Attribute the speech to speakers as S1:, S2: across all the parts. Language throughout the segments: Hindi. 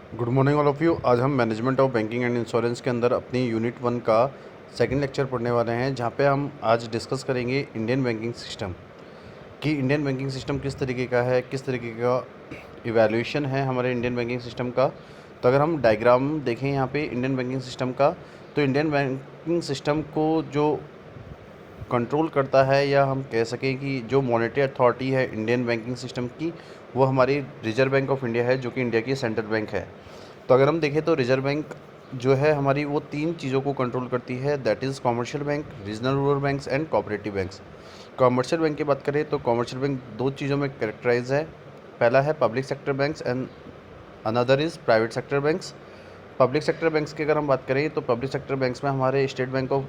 S1: Good morning all of you. आज हम management of banking and insurance के अंदर अपनी यूनिट 1 का सेकंड लेक्चर पढ़ने वाले हैं, जहां पे हम आज डिस्कस करेंगे इंडियन बैंकिंग सिस्टम कि इंडियन बैंकिंग सिस्टम किस तरीके का है, किस तरीके का इवैल्यूएशन है हमारे इंडियन बैंकिंग सिस्टम का। तो अगर हम डायग्राम देखें यहाँ पे इंडियन बैंकिंग सिस्टम का, तो इंडियन बैंकिंग सिस्टम को जो कंट्रोल करता है, या हम कह सकें कि जो मॉनेटरी अथॉरिटी है इंडियन बैंकिंग सिस्टम की, वो हमारी रिजर्व बैंक ऑफ इंडिया है, जो कि इंडिया की सेंट्रल बैंक है। तो अगर हम देखें तो रिजर्व बैंक जो है हमारी, वो तीन चीज़ों को कंट्रोल करती है, that is commercial bank, regional rural banks and cooperative banks. Commercial bank की बात करें तो कॉमर्शियल बैंक दो चीज़ों में कैरेक्टराइज है। पहला है public sector banks and another is private sector banks. Public sector banks की अगर हम बात करें तो पब्लिक सेक्टर बैंक्स में हमारे state Bank of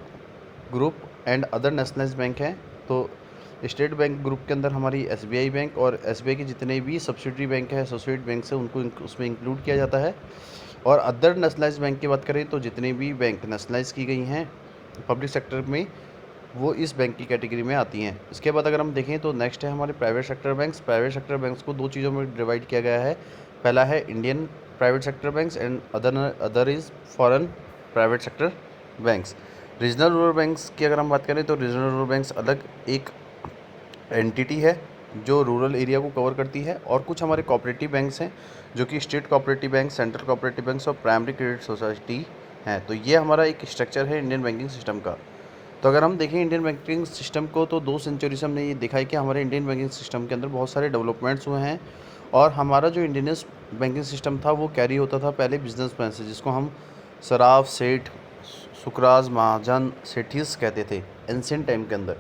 S1: group and other nationalised bank हैं। तो स्टेट बैंक ग्रुप के अंदर हमारी एसबीआई बैंक और एसबीआई के जितने भी सब्सिडरी बैंक है, एसोसिएट बैंक से, उनको उसमें इंक्लूड किया जाता है। और अदर नेशनलाइज बैंक की बात करें तो जितनी भी बैंक नेशनलाइज की गई हैं पब्लिक सेक्टर में, वो इस बैंक की कैटेगरी में आती हैं। इसके बाद अगर हम देखें तो नेक्स्ट है हमारे private sector banks. Private sector banks को दो चीज़ों में डिवाइड किया गया है। पहला है Indian private sector banks and other is foreign private sector banks. Regional rural banks की अगर हम बात करें तो रीजनल रूरल बैंक्स अलग एक एंटिटी है जो रूरल एरिया को कवर करती है। और कुछ हमारे कोऑपरेटिव बैंक्स हैं जो कि state cooperative bank, central cooperative banks और प्राइमरी क्रेडिट सोसाइटी हैं। तो ये हमारा एक स्ट्रक्चर है इंडियन बैंकिंग सिस्टम का। तो अगर हम देखें इंडियन बैंकिंग सिस्टम को, तो 2 सेंचुरी से हमने ये देखा है कि हमारे इंडियन बैंकिंग सिस्टम के अंदर बहुत सारे डेवलपमेंट्स हुए हैं। और हमारा जो इंडियन बैंकिंग सिस्टम था वो कैरी होता था पहले बिजनेसमैन से, जिसको हम सराफ, सेठ, सुकराज, महाजन, सेठीस कहते थे एंशिएंट टाइम के अंदर।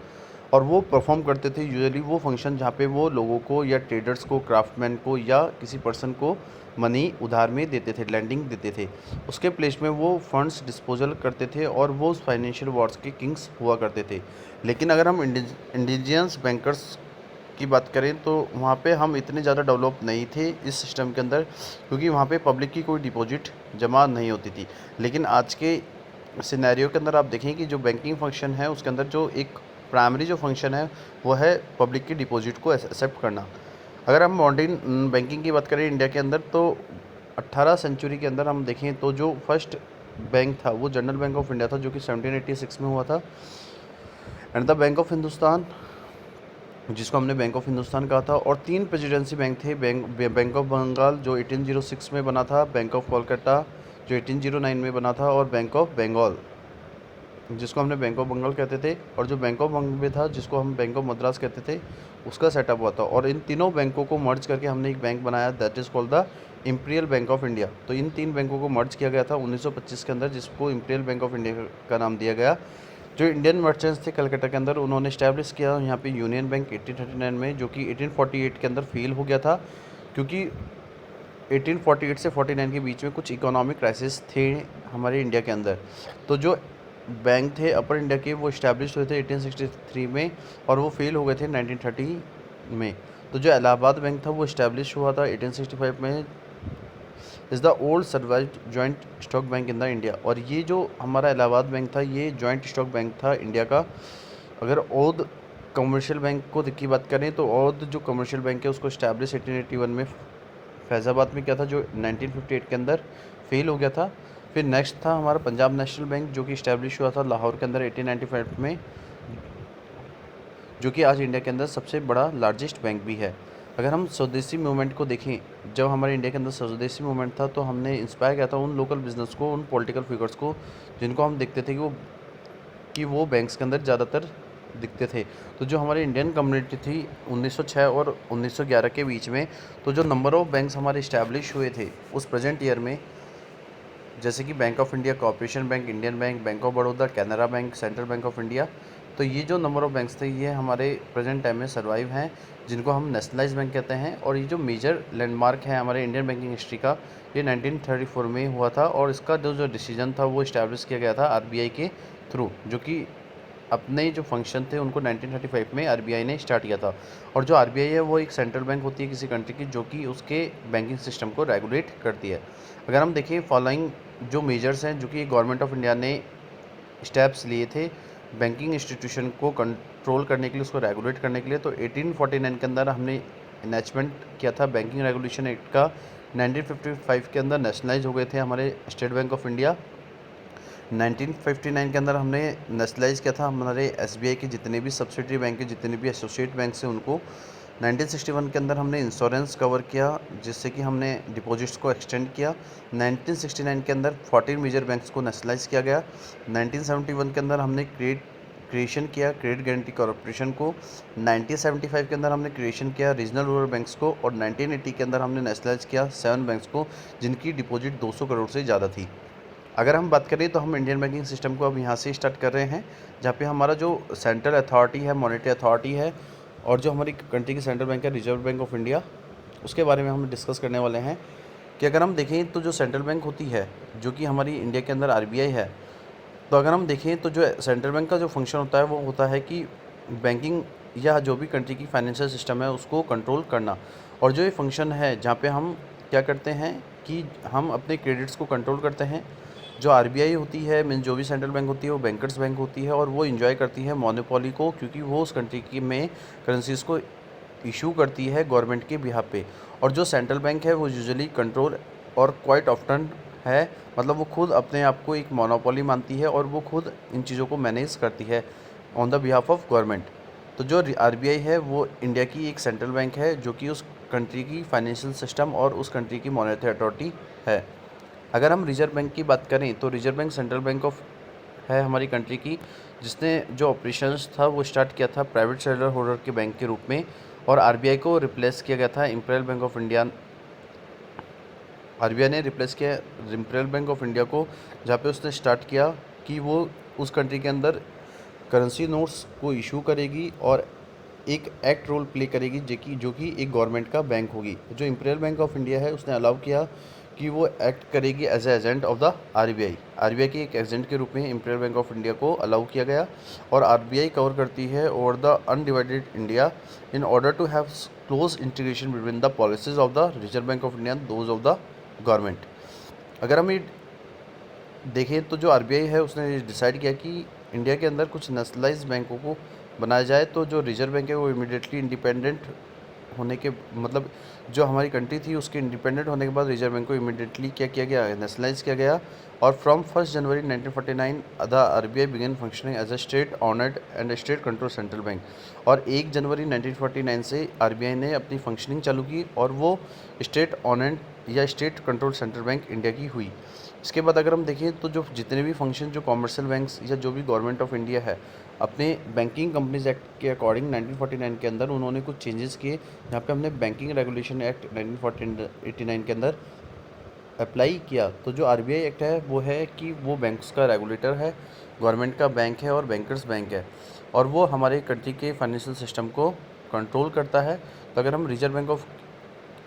S1: और वो परफॉर्म करते थे यूजुअली वो फंक्शन जहाँ पे वो लोगों को या ट्रेडर्स को, क्राफ्टमैन को या किसी पर्सन को मनी उधार में देते थे, लैंडिंग देते थे। उसके प्लेस में वो फंड्स डिस्पोजल करते थे और वो फाइनेंशियल वॉर्स के किंग्स हुआ करते थे। लेकिन अगर हम इंडिजियंस बैंकर्स की बात करें तो वहाँ पे हम इतने ज़्यादा डेवलप नहीं थे इस सिस्टम के अंदर, क्योंकि वहाँ पे पब्लिक की कोई डिपॉजिट जमा नहीं होती थी। लेकिन आज के सिनेरियो के अंदर आप देखें कि जो बैंकिंग फंक्शन है उसके अंदर जो एक प्राइमरी जो फंक्शन है वो है पब्लिक की डिपॉजिट को एक्सेप्ट करना। अगर हम मॉडर्न बैंकिंग की बात करें इंडिया के अंदर, तो 18 सेंचुरी के अंदर हम देखें तो जो फर्स्ट बैंक था वो जनरल बैंक ऑफ इंडिया था, जो कि 1786 में हुआ था। And the bank of Hindustan, जिसको हमने बैंक ऑफ हिंदुस्तान कहा था। और 3 प्रेसिडेंसी बैंक थे, बैंक ऑफ बंगाल जो 1806 में बना था, बैंक ऑफ कोलकाता जो 1809 में बना था, और बैंक ऑफ बंगाल जिसको हमने बैंक ऑफ बंगाल कहते थे। और जो बैंक ऑफ बॉम्बे था जिसको हम बैंक ऑफ मद्रास कहते थे, उसका सेटअप हुआ था। और इन तीनों बैंकों को मर्ज करके हमने एक बैंक बनाया, that is called the imperial Bank of India. तो इन 3 बैंकों को मर्ज किया गया था 1925 के अंदर, जिसको इंपीरियल बैंक ऑफ इंडिया का नाम दिया गया। जो इंडियन मर्चेंट्स थे कलकत्ता के अंदर, उन्होंने इस्टेब्लिश किया यहाँ पे यूनियन बैंक 1839 में, जो कि 1848 के अंदर फेल हो गया था, क्योंकि 1848 से 49 के बीच में कुछ इकोनॉमिक क्राइसिस थे हमारे इंडिया के अंदर। तो जो बैंक थे अपर इंडिया के, वो इस्टेब्लिश हुए थे 1863 में और वो फेल हो गए थे 1930 में। तो जो इलाहाबाद बैंक था वो इस्टेब्लिश हुआ था 1865 में, is the old survived joint stock bank in the India. और ये जो हमारा इलाहाबाद बैंक था ये जॉइंट स्टॉक बैंक था इंडिया का। अगर औद कमर्शियल बैंक को की बात करें तो औद जो कमर्शियल बैंक है उसको इस्टेब्लिश 1881 में फैज़ाबाद में किया था, जो 1958 के अंदर फेल हो गया था। फिर नेक्स्ट था हमारा पंजाब नेशनल बैंक, जो कि इस्टेब्लिश हुआ था लाहौर के अंदर 1895 में, जो कि आज इंडिया के अंदर सबसे बड़ा लार्जेस्ट बैंक भी है। अगर हम स्वदेशी मूवमेंट को देखें, जब हमारे इंडिया के अंदर स्वदेशी मूवमेंट था तो हमने इंस्पायर किया था उन लोकल बिजनेस को, उन पॉलिटिकल फिगर्स को जिनको हम देखते थे कि वो बैंक्स के अंदर ज़्यादातर दिखते थे। तो जो हमारी इंडियन कम्युनिटी थी 1906 और 1911 के बीच में, तो जो नंबर ऑफ़ बैंक्स हमारे इस्टेब्लिश हुए थे उस प्रेजेंट ईयर में, जैसे कि bank of India, corporation bank, Indian bank, bank of Baroda, Canara bank, central bank of India. तो ये जो नंबर ऑफ़ बैंक्स थे ये हमारे प्रेजेंट टाइम में सर्वाइव हैं, जिनको हम नेशनलाइज बैंक कहते हैं। और ये जो मेजर लैंडमार्क है हमारे इंडियन बैंकिंग हिस्ट्री का, ये 1934 में हुआ था। और इसका जो डिसीजन था वो इस्टेब्लिश किया गया था आरबीआई के थ्रू, जो कि अपने जो फंक्शन थे उनको 1935 में आरबीआई ने स्टार्ट किया था। और जो आरबीआई है वो एक सेंट्रल बैंक होती है किसी कंट्री की, जो कि उसके बैंकिंग सिस्टम को रेगुलेट करती है। अगर हम देखें फॉलोइंग जो मेजर्स हैं जो कि गवर्नमेंट ऑफ इंडिया ने स्टेप्स लिए थे बैंकिंग इंस्टीट्यूशन को कंट्रोल करने के लिए, उसको रेगुलेट करने के लिए, तो 1849 के अंदर हमने इनैचमेंट किया था बैंकिंग रेगुलेशन एक्ट का, 1955 के अंदर नेशनलाइज हो गए थे हमारे स्टेट बैंक ऑफ इंडिया। 1959 के अंदर हमने नेशनलाइज किया था हमारे एसबीआई के जितने भी सब्सिडरी बैंक के जितने भी एसोसिएट बैंक हैं उनको। 1961 के अंदर हमने इंश्योरेंस कवर किया, जिससे कि हमने डिपॉजिट्स को एक्सटेंड किया। 1969 के अंदर 14 मेजर बैंक्स को नेशनलाइज किया गया। 1971 के अंदर हमने क्रिएशन किया क्रेडिट गारंटी कॉर्पोरेशन को। 1975 के अंदर हमने क्रिएशन किया रीजनल रूरल बैंक्स को, और 1980 के अंदर हमने नेशनलाइज किया 7 बैंक्स को जिनकी डिपॉजिट 200 करोड़ से ज़्यादा थी। अगर हम बात करें तो हम इंडियन बैंकिंग सिस्टम को अब यहाँ से स्टार्ट कर रहे हैं, जहाँ पे हमारा जो सेंट्रल अथॉरिटी है, मॉनेटरी अथॉरिटी है, और जो हमारी कंट्री की सेंट्रल बैंक है रिजर्व बैंक ऑफ इंडिया, उसके बारे में हम डिस्कस करने वाले हैं। कि अगर हम देखें तो जो सेंट्रल बैंक होती है, जो कि हमारी इंडिया के अंदर आरबीआई है, तो अगर हम देखें तो जो सेंट्रल बैंक का जो फंक्शन होता है वो होता है कि बैंकिंग या जो भी कंट्री की फाइनेंशियल सिस्टम है उसको कंट्रोल करना। और जो ये फंक्शन है जहाँ पे हम क्या करते हैं कि हम अपने क्रेडिट्स को कंट्रोल करते हैं। जो आरबीआई होती है, मीन जो भी सेंट्रल बैंक होती है वो बैंकर्स बैंक होती है, और वो इंजॉय करती है मोनोपोली को, क्योंकि वो उस कंट्री की में करेंसीज़ को इशू करती है गवर्नमेंट के बिहाफ पे। और जो सेंट्रल बैंक है वो यूजुअली कंट्रोल और क्वाइट ऑफ्टन है, मतलब वो खुद अपने आप को एक मोनोपोली मानती है और वो खुद इन चीज़ों को मैनेज करती है on the behalf of government. तो जो आरबीआई है वो इंडिया की एक सेंट्रल बैंक है, जो कि उस कंट्री की फाइनेंशियल सिस्टम और उस कंट्री की मॉनेटरी अथॉरिटी है। अगर हम रिजर्व बैंक की बात करें तो reserve bank central bank of है हमारी कंट्री की, जिसने जो ऑपरेशंस था वो स्टार्ट किया था प्राइवेट शेयर होल्डर के बैंक के रूप में, और आरबीआई को रिप्लेस किया गया था imperial Bank of India. RBI ने रिप्लेस किया इंपीरियल बैंक ऑफ इंडिया को, जहाँ पे उसने स्टार्ट किया कि वो उस कंट्री के अंदर करेंसी नोट्स को इशू करेगी और एक एक्ट रोल प्ले करेगी, जो कि एक गवर्नमेंट का बैंक होगी। जो इंपीरियल बैंक ऑफ इंडिया है उसने अलाउ किया कि वो एक्ट करेगी as a agent of the RBI. RBI के एक एजेंट के रूप में इंपीरियल बैंक ऑफ इंडिया को अलाउ किया गया, और आरबीआई कवर करती है over the undivided India in order to have close integration between the policies of the Reserve Bank of India those of the government. अगर हम ये देखें तो जो आरबीआई है उसने डिसाइड किया कि इंडिया के अंदर कुछ नेशनलाइज बैंकों को बनाया जाए, तो जो रिजर्व बैंक है वो इमीडिएटली इंडिपेंडेंट होने के मतलब जो हमारी कंट्री थी उसके इंडिपेंडेंट होने के बाद रिजर्व बैंक को इमीडिएटली क्या किया गया, नेशनलाइज किया गया। और from 1 January 1949 the RBI began functioning as a state owned and state control central bank. और 1 जनवरी 1949 से आरबीआई ने अपनी फंक्शनिंग चालू की और वो स्टेट ऑनर्ड या state control central bank India की हुई। इसके बाद अगर हम देखें तो जो जितने भी फंक्शन जो कॉमर्शियल बैंक्स या जो भी गवर्नमेंट ऑफ इंडिया है अपने बैंकिंग कंपनीज एक्ट के अकॉर्डिंग 1949 के अंदर उन्होंने कुछ चेंजेस किए, जहाँ पे हमने बैंकिंग रेगुलेशन एक्ट 1989 के अंदर अप्लाई किया। तो जो आरबीआई एक्ट है वो है कि वो बैंक्स का रेगुलेटर है, गवर्नमेंट का बैंक है और बैंकर्स बैंक है, और वो हमारे कंट्री के फाइनेंशियल सिस्टम को कंट्रोल करता है। तो अगर हम रिजर्व बैंक ऑफ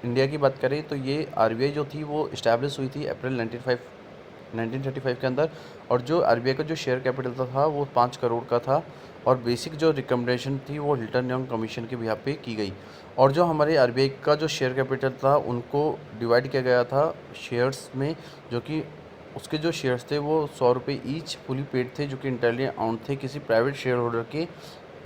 S1: इंडिया की बात करें तो ये आरबीआई जो थी वो इस्टेब्लिश हुई थी अप्रैल 1935 के अंदर, और जो आरबीआई का जो शेयर कैपिटल था वो 5 करोड़ का था, और बेसिक जो रिकमेंडेशन थी वो हिल्टन यंग कमीशन के बिहाफ पे की गई। और जो हमारे आरबीआई का जो शेयर कैपिटल था उनको डिवाइड किया गया था शेयर्स में, जो कि उसके जो शेयर्स थे वो 100 रुपये ईच फुली पेड थे, जो कि इंटरली अमाउंट थे किसी प्राइवेट शेयर होल्डर के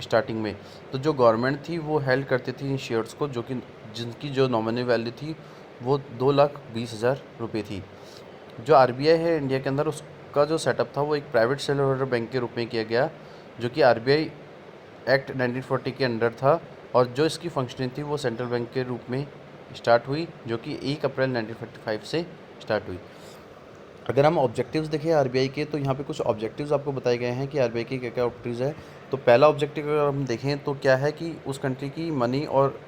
S1: स्टार्टिंग में। तो जो गवर्नमेंट थी वो हेल्ड करती थी इन शेयर्स को, जो कि जिनकी जो नॉमिनल वैल्यू थी वो 2,20,000 रुपये थी। जो आरबीआई है इंडिया के अंदर उसका जो सेटअप था वो एक प्राइवेट शेयर होल्डर बैंक के रूप में किया गया, जो कि आरबीआई एक्ट 1940 के अंडर था, और जो इसकी फंक्शनिंग थी वो सेंट्रल बैंक के रूप में स्टार्ट हुई, जो कि 1 अप्रैल 1945 से स्टार्ट हुई। अगर हम ऑब्जेक्टिव्स देखें आरबीआई के तो यहाँ पे कुछ ऑब्जेक्टिव्स आपको बताए गए हैं कि आरबीआई के क्या क्या ऑब्जेक्टिव्स है। तो पहला ऑब्जेक्टिव अगर हम देखें तो क्या है कि उस कंट्री की मनी और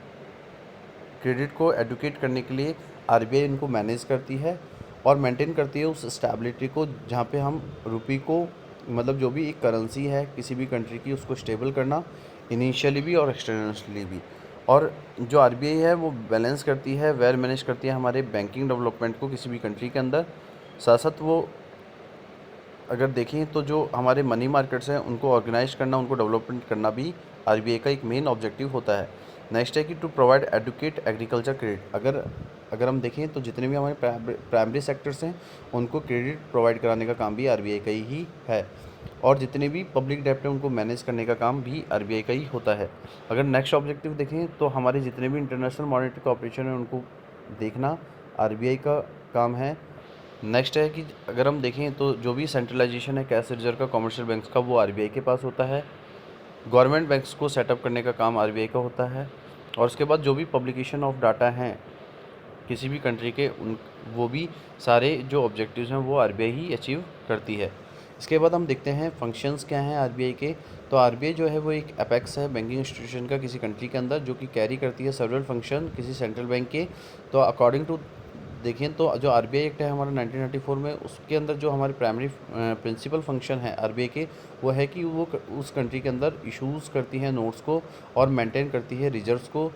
S1: क्रेडिट को एडुकेट करने के लिए आरबीआई इनको मैनेज करती है और मेंटेन करती है उस स्टेबिलिटी को, जहाँ पे हम रुपये को मतलब जो भी एक करेंसी है किसी भी कंट्री की उसको स्टेबल करना इनिशियली भी और एक्सटर्नली भी। और जो आरबीआई है वो बैलेंस करती है, वेल मैनेज करती है हमारे बैंकिंग डेवलपमेंट को किसी भी कंट्री के अंदर। साथ साथ वो अगर देखें तो जो हमारे मनी मार्केट्स हैं उनको ऑर्गेनाइज करना, उनको डेवलपमेंट करना भी आरबीआई का एक मेन ऑब्जेक्टिव होता है। नेक्स्ट है कि to provide adequate agriculture credit. अगर हम देखें तो जितने भी हमारे प्राइमरी सेक्टर्स हैं उनको क्रेडिट प्रोवाइड कराने का काम भी आरबीआई का ही है, और जितने भी पब्लिक डेप्ट हैं उनको मैनेज करने का काम भी आरबीआई का ही होता है। अगर नेक्स्ट ऑब्जेक्टिव देखें तो हमारे जितने भी इंटरनेशनल मॉनेटरी कॉर्पोरेशन हैं उनको देखना आरबीआई का काम है। नेक्स्ट है कि अगर हम देखें तो जो भी सेंट्रलाइजेशन है कैश रिजर्व का कमर्शियल बैंक्स का, वो आरबीआई के पास होता है। गवर्नमेंट बैंक्स को सेटअप करने का काम आरबीआई का होता है। और उसके बाद जो भी पब्लिकेशन ऑफ डाटा हैं किसी भी कंट्री के, उन वो भी सारे जो ऑब्जेक्टिव्स हैं वो आरबीआई ही अचीव करती है। इसके बाद हम देखते हैं फंक्शंस क्या हैं आरबीआई के। तो आरबीआई जो है वो एक एपेक्स है बैंकिंग इंस्टीट्यूशन का किसी कंट्री के अंदर, जो कि कैरी करती है सेवरल फंक्शन किसी सेंट्रल बैंक के। तो अकॉर्डिंग टू देखें तो जो आरबीआई एक्ट है हमारा 1994 में, उसके अंदर जो हमारे प्राइमरी प्रिंसिपल फंक्शन है आरबीआई के, वो है कि वो उस कंट्री के अंदर इशूज़ करती है नोट्स को और मेंटेन करती है रिजर्व्स को।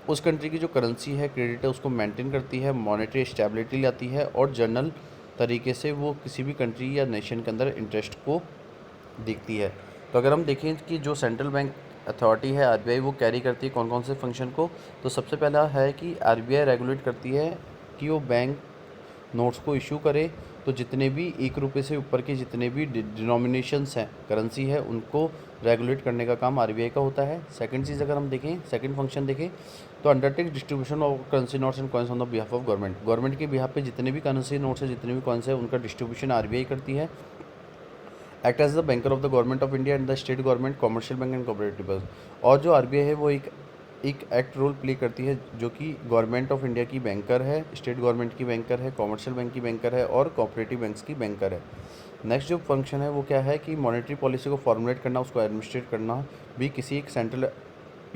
S1: उस कंट्री की जो करेंसी है, क्रेडिट है, उसको मेंटेन करती है, मॉनेटरी स्टेबिलिटी लाती है और जनरल तरीके से वो किसी भी कंट्री या नेशन के अंदर इंटरेस्ट को देखती है। तो अगर हम देखें कि जो सेंट्रल बैंक अथॉरिटी है आरबीआई, वो कैरी करती है कौन कौन से फंक्शन को, तो सबसे पहला है कि आरबीआई रेगुलेट करती है कि वो बैंक नोट्स को इशू करे, तो जितने भी ₹1 से ऊपर के जितने भी डिनोमिनेशंस हैं, करेंसी है, उनको रेगुलेट करने का काम आरबीआई का होता है। सेकंड चीज़ अगर हम देखें, सेकंड फंक्शन देखें तो undertake distribution of currency notes and coins on the behalf of government. Government के बिहाफ पे जितने भी करेंसी नोट्स हैं, जितने भी कॉइन्स हैं, उनका डिस्ट्रीब्यूशन आरबीआई करती है। Act as the banker of the government of India and the state government, commercial bank and cooperative bank. और जो आरबीआई है वो एक एक्ट रोल प्ले करती है, जो कि गवर्नमेंट ऑफ इंडिया की बैंकर है, स्टेट गवर्नमेंट की बैंकर है, कमर्शियल बैंक की बैंकर है और कोऑपरेटिव बैंक्स की बैंकर है। नेक्स्ट जो फंक्शन है वो क्या है कि मॉनेटरी पॉलिसी को फॉर्मुलेट करना, उसको एडमिनिस्ट्रेट करना भी किसी एक सेंट्रल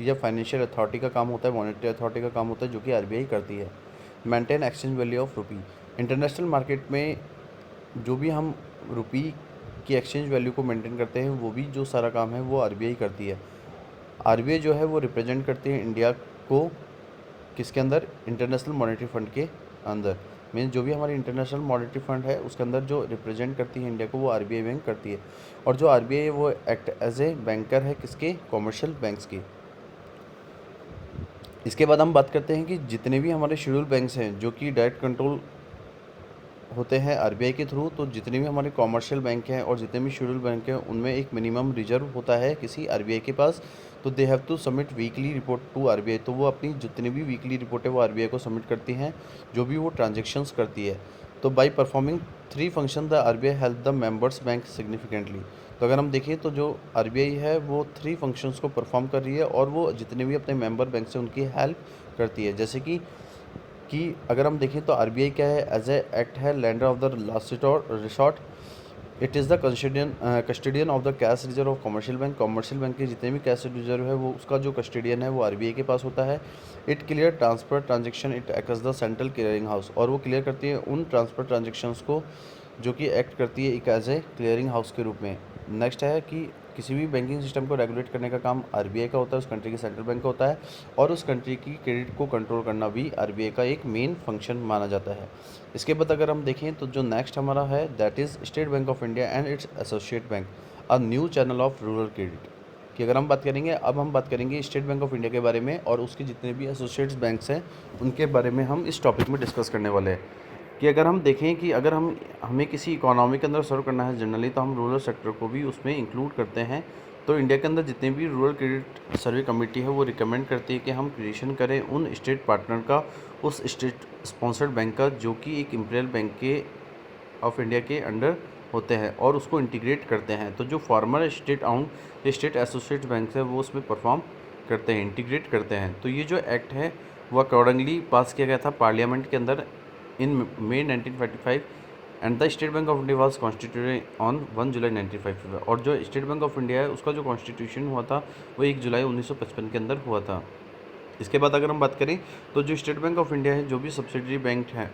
S1: या फाइनेंशियल अथॉरिटी का काम होता है, मॉनेटरी अथॉरिटी का काम होता है, जो कि आरबीआई करती है। Maintain exchange value of rupee. International market में जो भी हम रुपी की एक्सचेंज वैल्यू को मेंटेन करते हैं, वो भी जो सारा काम है वो आरबीआई करती है। आरबीआई जो है वो रिप्रेजेंट करती है इंडिया को किसके अंदर, इंटरनेशनल मॉनेटरी फंड के अंदर। मीन्स जो भी हमारी इंटरनेशनल मॉनेटरी फंड है उसके अंदर जो रिप्रेजेंट करती है इंडिया को, वो आरबीआई बैंक करती है। और जो आरबीआई है वो एक्ट एज ए बैंकर है किसके, कॉमर्शियल बैंक्स की। इसके बाद हम बात करते हैं कि जितने भी हमारे शेड्यूल बैंक्स हैं जो कि डायरेक्ट कंट्रोल होते हैं आरबीआई के थ्रू, तो जितने भी हमारे कॉमर्शियल बैंक हैं और जितने भी शेड्यूल बैंक हैं, उनमें एक मिनिमम रिजर्व होता है किसी आरबीआई के पास। तो they have to submit weekly report to RBI. तो वो अपनी जितनी भी वीकली रिपोर्ट है वो आरबीआई को सबमिट करती हैं, जो भी वो ट्रांजेक्शन्स करती है। तो by performing 3 function the RBI help the members bank significantly. तो अगर हम देखें तो जो आरबीआई है वो 3 फंक्शंस को परफॉर्म कर रही है और वो जितने भी अपने मेंबर बैंक से उनकी हेल्प करती है। जैसे कि अगर हम देखें तो आरबीआई क्या है, एज ए एक्ट है lender of the last resort. It is the custodian of the cash reserve of commercial bank. Commercial bank के जितने भी कैश रिजर्व है वो उसका जो कस्टडियन है वो आरबीआई के पास होता है। It clear transfer transaction, it act as the central clearing house. और वो क्लियर करती है उन ट्रांसफर ट्रांजेक्शन्स को जो कि एक्ट करती है एक एज ए क्लियरिंग हाउस के रूप में। नेक्स्ट है कि किसी भी बैंकिंग सिस्टम को रेगुलेट करने का काम आरबीआई का होता है, उस कंट्री के सेंट्रल बैंक का होता है। और उस कंट्री की क्रेडिट को कंट्रोल करना भी आरबीआई का एक मेन फंक्शन माना जाता है। इसके बाद अगर हम देखें तो जो नेक्स्ट हमारा है that is state Bank of India and it's associate bank, a new channel of rural credit की अगर हम बात करेंगे। अब हम बात करेंगे स्टेट बैंक ऑफ इंडिया के बारे में और उसके जितने भी एसोसिएट्स बैंक्स हैं उनके बारे में हम इस टॉपिक में डिस्कस करने वाले हैं। कि अगर हम देखें कि अगर हमें किसी इकोनॉमी के अंदर सर्व करना है जनरली, तो हम रूरल सेक्टर को भी उसमें इंक्लूड करते हैं। तो इंडिया के अंदर जितने भी रूरल क्रेडिट सर्वे कमेटी है वो रिकमेंड करती है कि हम क्रिएशन करें उन स्टेट पार्टनर का, उस स्टेट स्पॉन्सर्ड बैंक का, जो कि एक इम्पीरियल बैंक के ऑफ इंडिया के अंडर होते हैं और उसको इंटीग्रेट करते हैं। तो जो farmer state आउंड state associate bank है वो उसमें परफॉर्म करते हैं, इंटीग्रेट करते हैं। तो ये जो एक्ट है वो अकॉर्डिंगली पास किया गया था पार्लियामेंट के अंदर इन मई 1945 and the state Bank of India was constituted on 1 जुलाई 1955। और जो स्टेट बैंक ऑफ इंडिया है उसका जो कॉन्स्टिट्यूशन हुआ था वो 1 जुलाई 1955 के अंदर हुआ था। इसके बाद अगर हम बात करें तो जो स्टेट बैंक ऑफ इंडिया है, जो भी सब्सिडरी बैंक हैं,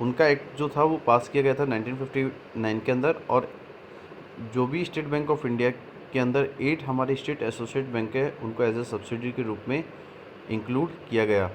S1: उनका एक्ट जो था वो पास किया गया था 1959 के अंदर। और जो भी स्टेट बैंक ऑफ इंडिया के अंदर 8 हमारे स्टेट एसोसिएट बैंक है उनको एज ए सब्सिडरी के रूप में इंक्लूड किया गया।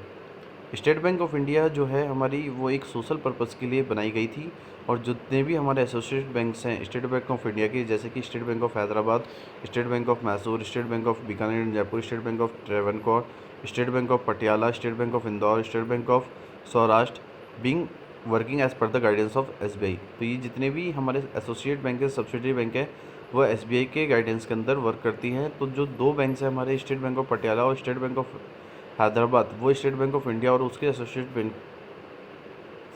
S1: स्टेट बैंक ऑफ इंडिया जो है हमारी वो एक सोशल पर्पज़ के लिए बनाई गई थी। और जितने भी हमारे एसोसिएट बैंक्स हैं स्टेट बैंक ऑफ इंडिया के, जैसे कि State Bank of Hyderabad, State Bank of Mysore, State Bank of Bikaner and Jaipur, State Bank of Travancore, State Bank of Patiala, State Bank of Indore, State Bank of Saurashtra, being working as per the guidance of SBI. तो ये जितने भी हमारे एसोसिएट बैंक है, सब्सिडरी बैंक है, वो एसबीआई के गाइडेंस के अंदर वर्क करती हैं। तो जो 2 बैंक हैं हमारे, स्टेट बैंक ऑफ पटियाला और स्टेट बैंक ऑफ हैदराबाद, वो स्टेट बैंक ऑफ इंडिया और उसके एसोसिएट बैंक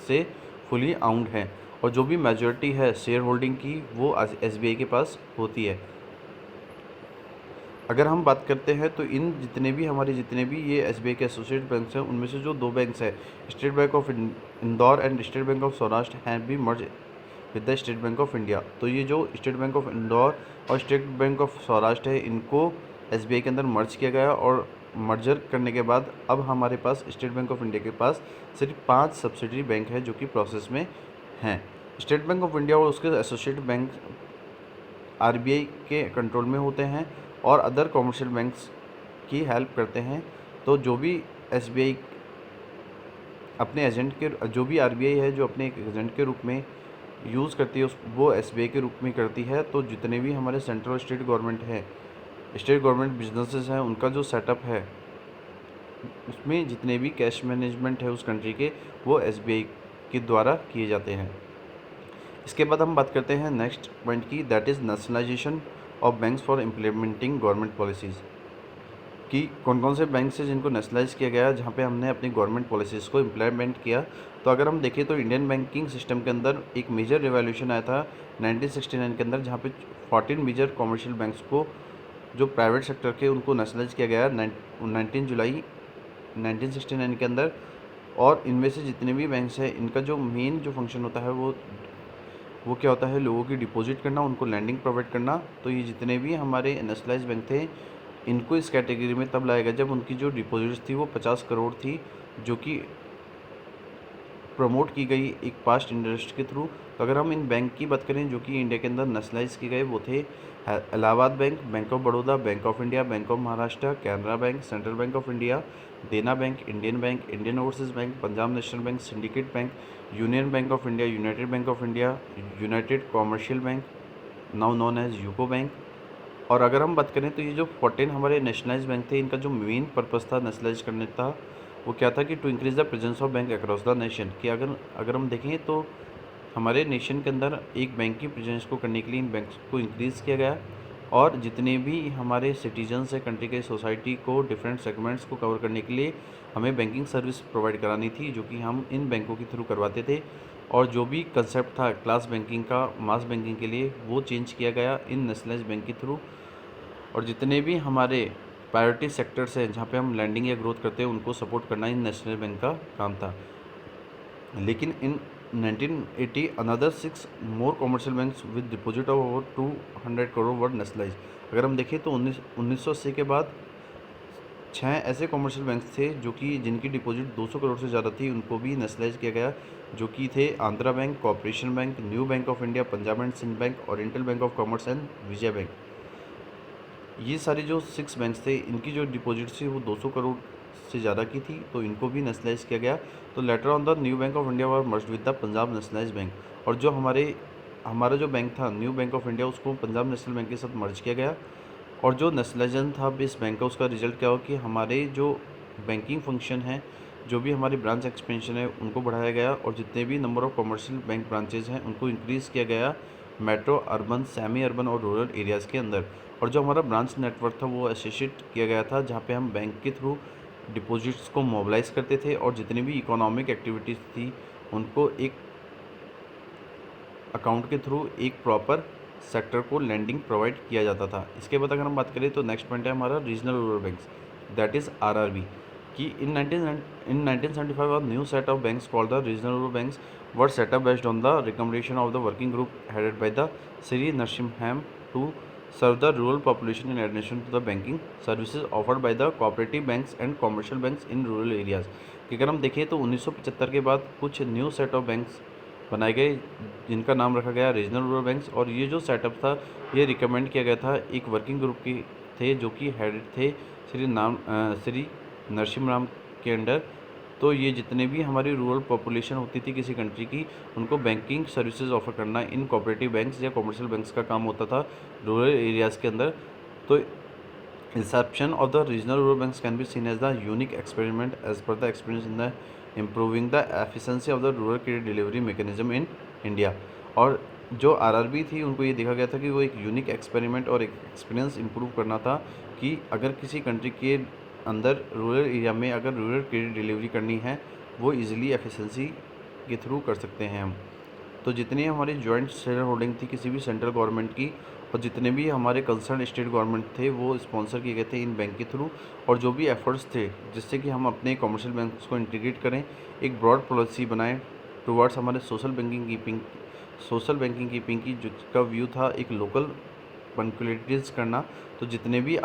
S1: से फुली आउंड हैं और जो भी मेजॉरिटी है शेयर होल्डिंग की वो एसबीआई के पास होती है। अगर हम बात करते हैं तो इन जितने भी ये एसबीआई के एसोसिएट बैंक्स हैं, उनमें से जो 2 बैंक्स हैं, State Bank of Indore and state Bank of Saurashtra, have B merge with the state Bank of India. तो ये जो स्टेट बैंक ऑफ इंदौर और स्टेट बैंक ऑफ सौराष्ट्र है, इनको एसबीआई के अंदर मर्ज किया गया और मर्जर करने के बाद अब हमारे पास स्टेट बैंक ऑफ इंडिया के पास सिर्फ 5 सब्सिडरी बैंक है जो कि प्रोसेस में हैं। स्टेट बैंक ऑफ इंडिया और उसके एसोसिएट बैंक आरबीआई के कंट्रोल में होते हैं और अदर कॉमर्शियल बैंक्स की हेल्प करते हैं। तो जो भी एसबीआई अपने एजेंट के जो भी आरबीआई है जो अपने एक एजेंट के रूप में यूज़ करती है वो एसबीआई के रूप में करती है। तो जितने भी हमारे सेंट्रल और स्टेट गवर्नमेंट है, स्टेट गवर्नमेंट बिजनेसेस हैं, उनका जो सेटअप है उसमें जितने भी कैश मैनेजमेंट है उस कंट्री के, वो एसबीआई के द्वारा किए जाते हैं। इसके बाद हम बात करते हैं नेक्स्ट पॉइंट की, that is nationalisation of banks for implementing government policies, कि कौन कौन से बैंक से जिनको नेशनलाइज किया गया जहाँ पे हमने अपनी गवर्नमेंट पॉलिसीज़ को इम्प्लीमेंट किया। तो अगर हम देखें तो इंडियन बैंकिंग सिस्टम के अंदर एक मेजर रिवॉल्यूशन आया था 1969 के अंदर, जहाँ पे 14 मेजर कॉमर्शियल बैंक्स को जो प्राइवेट सेक्टर के उनको नेशनलाइज किया गया 19 जुलाई 1969 के अंदर। और इनमें से जितने भी बैंक्स हैं, इनका जो मेन जो फंक्शन होता है वो क्या होता है, लोगों की डिपॉजिट करना, उनको लैंडिंग प्रोवाइड करना। तो ये जितने भी हमारे नेशनलाइज बैंक थे, इनको इस कैटेगरी में तब लाया गया जब उनकी जो डिपॉजिट्स थी वो 50 करोड़ थी, जो कि प्रमोट की गई एक पास्ट इंटरेस्ट के थ्रू। तो अगर हम इन बैंक की बात करें जो कि इंडिया के अंदर नेशनलाइज किए गए, वो थे Allahabad bank, bank of Baroda, bank of India, bank of Maharashtra, Canara bank, central bank of India, Dena bank, Indian overseas bank, Punjab national bank, syndicate bank, union bank of India, united bank of India, united commercial bank now known as UCO bank. और अगर हम बात करें तो ये जो 14 हमारे नेशनलाइज बैंक थे, इनका जो मेन पर्पस था नेशनलाइज करने का, वो क्या था कि to increase the presence of bank across the nation, कि अगर हम देखें तो हमारे नेशन के अंदर एक बैंक की प्रेजेंस को करने के लिए इन बैंक्स को इंक्रीज़ किया गया। और जितने भी हमारे सिटीजन्स हैं कंट्री के, सोसाइटी को डिफरेंट सेगमेंट्स को कवर करने के लिए हमें बैंकिंग सर्विस प्रोवाइड करानी थी, जो कि हम इन बैंकों के थ्रू करवाते थे। और जो भी कंसेप्ट था क्लास बैंकिंग का मास बैंकिंग के लिए, वो चेंज किया गया इन नेशनलाइज बैंक के थ्रू। और जितने भी हमारे प्रायोरिटी सेक्टर्स हैं जहाँ पे हम लैंडिंग या ग्रोथ करते हैं, उनको सपोर्ट करना इन नेशनल बैंक का काम था। लेकिन इन 1980 another 6 more commercial banks with deposit of over 200 crore were nationalise. अगर हम देखें तो 1980 के बाद 6 ऐसे कॉमर्शियल बैंक्स थे जो कि जिनकी डिपॉजिट 200 करोड़ से ज़्यादा थी, उनको भी नेशनलाइज किया गया, जो कि थे Andhra Bank, Corporation Bank, New Bank of India, Punjab and Sind Bank, Oriental Bank of Commerce and Vijaya Bank. ये सारे जो 6 बैंक्स थे, इनकी जो डिपॉजिट थी वो 200 करोड़ से ज़्यादा की थी, तो इनको भी नेशनलाइज किया गया। तो later on the new Bank of India were merged with the Punjab nationalise bank. और जो हमारा जो बैंक था न्यू बैंक ऑफ इंडिया, उसको पंजाब नेशनल बैंक के साथ मर्ज किया गया। और जो नेशनलाइजेशन था इस बैंक का, उसका रिजल्ट क्या हो कि हमारे जो बैंकिंग फंक्शन है, जो भी हमारी ब्रांच एक्सपेंशन है, उनको बढ़ाया गया। और जितने भी number of commercial bank branches हैं, उनको इंक्रीज़ किया गया मेट्रो, अर्बन, सेमी अर्बन और रूरल एरियाज़ के अंदर। और जो हमारा ब्रांच नेटवर्क था वो एसोसिएट किया गया था, जहाँ पे हम बैंक के थ्रू डिपॉजिट्स को मोबिलाइज करते थे और जितनी भी इकोनॉमिक एक्टिविटीज़ थी उनको एक अकाउंट के थ्रू एक प्रॉपर सेक्टर को लैंडिंग प्रोवाइड किया जाता था। इसके बाद अगर हम बात करें तो नेक्स्ट पॉइंट है हमारा regional rural banks, that is RRB, कि इन 1975 a new set of banks called the regional rural banks were set up based on the recommendation of the working group headed by the Sri Narasimham to serve the rural population in addition to the banking services offered by the cooperative banks and commercial banks in rural areas। कि अगर हम देखें तो 1975 के बाद कुछ न्यू सेट ऑफ बैंक्स बनाए गए जिनका नाम रखा गया रीजनल रूरल बैंक्स। और ये जो सेटअप था ये रिकमेंड किया गया था एक वर्किंग ग्रुप की थे, जो कि हेड थे श्री नरसिम्हा राव के अंडर। तो ये जितने भी हमारी रूरल पॉपुलेशन होती थी किसी कंट्री की, उनको बैंकिंग सर्विसेज ऑफर करना इन कोऑपरेटिव बैंक्स या कमर्शियल बैंक्स का काम होता था रूरल एरियाज़ के अंदर। तो inception of the regional rural banks can be seen as the unique experiment as per the experience in the improving the efficiency of the rural credit delivery mechanism in India. और जो आरआरबी थी उनको ये देखा गया था कि वो एक यूनिक एक्सपेरिमेंट और एक एक्सपीरियंस इम्प्रूव करना था, कि अगर किसी कंट्री के अंदर रूरल एरिया में अगर रूरल क्रेडिट डिलीवरी करनी है, वो इजीली एफिशिएंसी के थ्रू कर सकते हैं हम। तो जितनी हमारी जॉइंट शेयर होल्डिंग थी किसी भी सेंट्रल गवर्नमेंट की, और जितने भी हमारे कंसर्न स्टेट गवर्नमेंट थे वो स्पॉन्सर किए गए थे इन बैंक के थ्रू, और जो भी एफर्ट्स थे जिससे कि हम अपने कमर्शियल बैंक्स को इंटीग्रेट करें, एक ब्रॉड पॉलिसी बनाएं टुवर्ड्स हमारे सोशल बैंकिंग कीपिंग की, जिसका व्यू था एक लोकल पंक्चुअलिटीज़ करना। तो जितने भी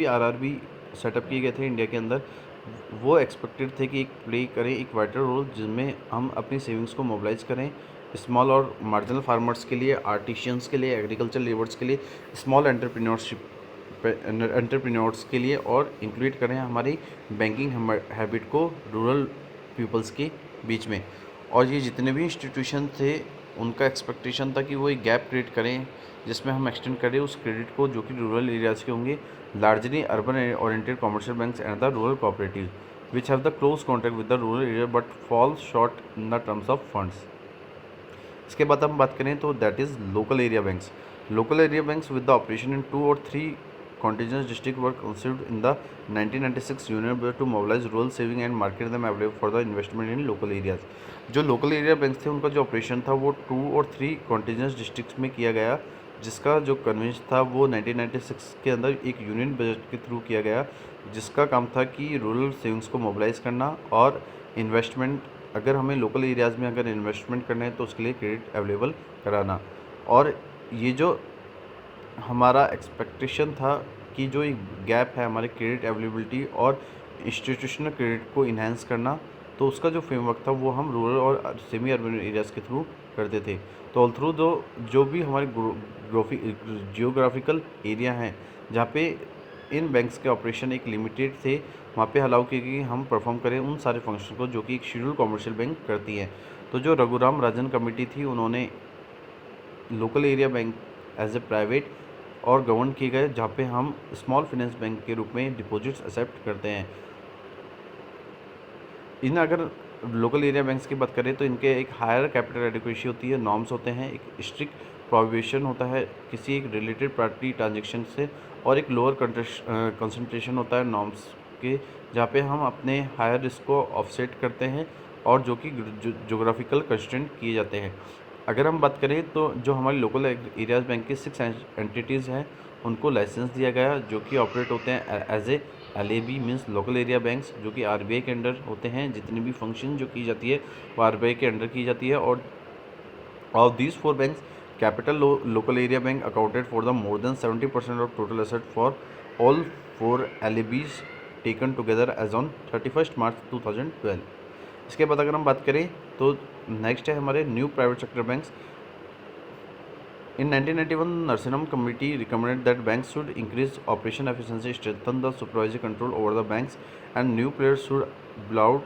S1: आरआरबी सेटअप किए गए थे इंडिया के अंदर, वो एक्सपेक्टेड थे कि एक प्ले करें एक वाइटल रोल, जिसमें हम अपनी सेविंग्स को मोबिलाइज करें स्मॉल और मार्जिनल फार्मर्स के लिए, आर्टिशियंस के लिए, एग्रीकल्चर लेबर्स के लिए, स्मॉल एंटरप्रेन्योर्स के लिए, और इंक्लूड करें हमारी बैंकिंग हैबिट को रूरल पीपल्स के बीच में। और ये जितने भी इंस्टीट्यूशन थे उनका एक्सपेक्टेशन था कि वो एक गैप क्रिएट करें जिसमें हम एक्सटेंड करें उस क्रेडिट को जो कि रूरल एरियाज़ के होंगे, largely urban oriented commercial banks and the rural cooperative which have the close contact with the rural area but fall short in the terms of funds. इसके बाद हम बात करें तो that is local area banks. Local area banks with the operation in 2 और 3 contiguous district were conceived in the 1996 Union Budget to mobilize rural saving and market them available for the investment in local areas। जो लोकल एरिया बैंक्स थे उनका जो ऑपरेशन था वो 2 और 3 कॉन्टिन्यूस डिस्ट्रिक्ट्स में किया गया, जिसका जो कन्वेंस था वो 1996 के अंदर एक यूनियन बजट के थ्रू किया गया, जिसका काम था कि रूरल सेविंग्स को मोबिलाइज करना और इन्वेस्टमेंट, अगर हमें लोकल एरियाज़ में अगर इन्वेस्टमेंट करना है तो उसके लिए क्रेडिट अवेलेबल कराना। और ये जो हमारा एक्सपेक्टेशन था कि जो एक गैप है हमारे क्रेडिट अवेलेबिलिटी और इंस्टीट्यूशनल क्रेडिट को इन्हेंस करना, तो उसका जो फ्रेमवर्क था वो हम रूरल और सेमी अर्बन एरियाज़ के थ्रू करते थे। तो ऑल थ्रू जो भी हमारे जियोग्राफिकल एरिया हैं जहाँ पे इन बैंक्स के ऑपरेशन एक लिमिटेड थे, वहाँ पे अलाउ किया कि हम परफॉर्म करें उन सारे फंक्शन को जो कि एक शेड्यूल कमर्शियल बैंक करती है। तो जो रघुराम राजन कमेटी थी उन्होंने local area bank as a private और गवर्न किए गए, जहाँ पे हम स्मॉल फाइनेंस बैंक के रूप में डिपॉजिट्स एक्सेप्ट करते हैं। इन अगर लोकल एरिया बैंक्स की बात करें तो इनके एक हायर कैपिटल एडिक्वेसी होती है, नॉर्म्स होते हैं, एक स्ट्रिक्ट प्रोहिबिशन होता है किसी एक रिलेटेड पार्टी ट्रांजेक्शन से, और एक लोअर कंसंट्रेशन होता है नॉर्म्स के, जहाँ पे हम अपने हायर रिस्क को ऑफसेट करते हैं और जो कि जोग्राफिकल कंस्ट्रेंट किए जाते हैं। अगर हम बात करें तो जो हमारी लोकल एरियाज बैंक की 6 एंटिटीज़ हैं उनको लाइसेंस दिया गया जो कि ऑपरेट होते हैं as a LAB means local area banks, जो कि RBI के अंडर होते हैं। जितनी भी फंक्शन जो की जाती है वो RBI के अंडर की जाती है। और of these 4 banks, capital local area bank accounted for the more than 70% of total asset for all 4 LABs taken together as on 31 March 2012। इसके बाद अगर हम बात करें तो नेक्स्ट है हमारे new private sector banks. In 1991, Narsinam Committee recommended that banks should increase operation efficiency, strengthen the supervisory control over the banks, and new players should be allowed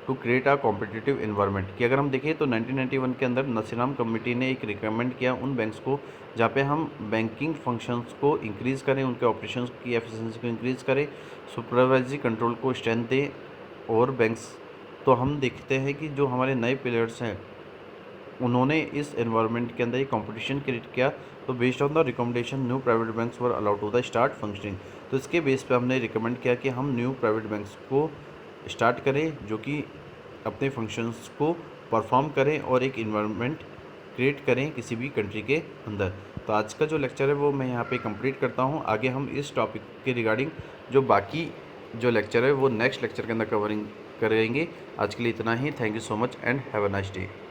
S1: to create a competitive environment। कि अगर हम देखें तो 1991 के अंदर नसीराम कमेटी ने एक रिकमेंड किया उन बैंक्स को जहाँ पे हम बैंकिंग फंक्शंस को इंक्रीज़ करें, उनके ऑपरेशंस की एफिशिएंसी को इंक्रीज़ करें, सुपरवाइजरी कंट्रोल को स्ट्रेंथ दें। और बैंक्स तो हम देखते हैं कि जो हमारे नए प्लेयर्स हैं उन्होंने इस एनवायरनमेंट के अंदर एक कंपटीशन क्रिएट किया। तो based on the recommendation new private banks were allowed to the start functioning. तो इसके बेस पे हमने रिकमेंड किया कि हम न्यू प्राइवेट बैंक्स को स्टार्ट करें जो कि अपने फंक्शंस को परफॉर्म करें और एक इन्वायरमेंट क्रिएट करें किसी भी कंट्री के अंदर। तो आज का जो लेक्चर है वो मैं यहाँ पे कंप्लीट करता हूँ। आगे हम इस टॉपिक के रिगार्डिंग जो बाकी जो लेक्चर है वो नेक्स्ट लेक्चर के अंदर कवरिंग करेंगे। आज के लिए इतना ही। Thank you so much and have a nice day.